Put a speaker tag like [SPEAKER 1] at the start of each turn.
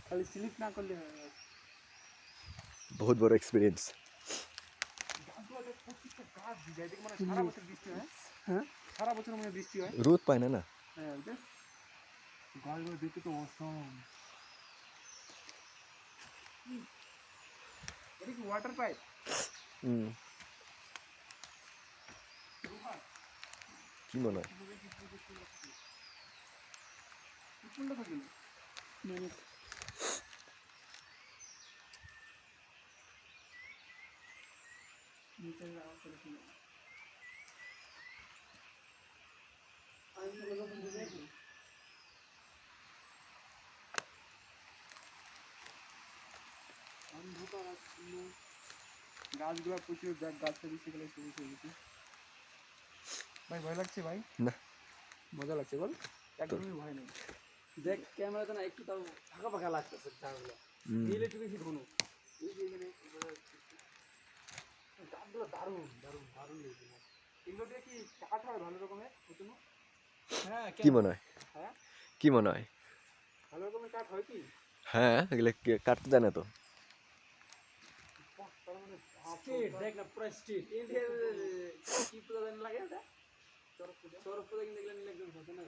[SPEAKER 1] খালি স্লিপ না করলে
[SPEAKER 2] बहुत बड़ा एक्सपीरियंस।
[SPEAKER 1] সারা বছর বৃষ্টি হয়। হ্যাঁ সারা বছর মানে বৃষ্টি হয়।
[SPEAKER 2] রোদ পায় না না।
[SPEAKER 1] হ্যাঁ গাছগুলো দেখতে তো অসম। এটা কি ওয়াটার পাইপ?
[SPEAKER 2] কি মনে হয়?
[SPEAKER 1] কোনটা থাকে না মানে নিচে যাওয়া করে কি আমি তো লোক দেখি অন্ধকার আসছিল গাছগুলো প্রচুর গাছটা বেশি গেলে সবুজ হয়ে গেছে। ভাই ভয় লাগছে ভাই?
[SPEAKER 2] না
[SPEAKER 1] মজা লাগছে বল? একদমই ভয় নেই। দেখ ক্যামেরাতে না একটু তাও ফাঁকা ফাঁকা লাগতেছে চারগুলো নীল একটু বেশি ঘন। এই যে এখানে গাছগুলো দারুণ দারুণ দারুণ লেগেছে না এগুলো দিয়ে কি কাঠ হয় ভালো রকমের প্রথম? হ্যাঁ
[SPEAKER 2] কি মনে হয়?
[SPEAKER 1] হ্যাঁ
[SPEAKER 2] কি মনে হয়?
[SPEAKER 1] ভালো রকমের কাঠ হয় কি?
[SPEAKER 2] হ্যাঁ এগুলো কাটতে জানে তো।
[SPEAKER 1] তার মানে স্ট্রেট দেখ না পুরো স্ট্রেট কি পুরো লাগে ওটা চরক পুজো কিন্তু এগুলো নিলে একদম ঘটনা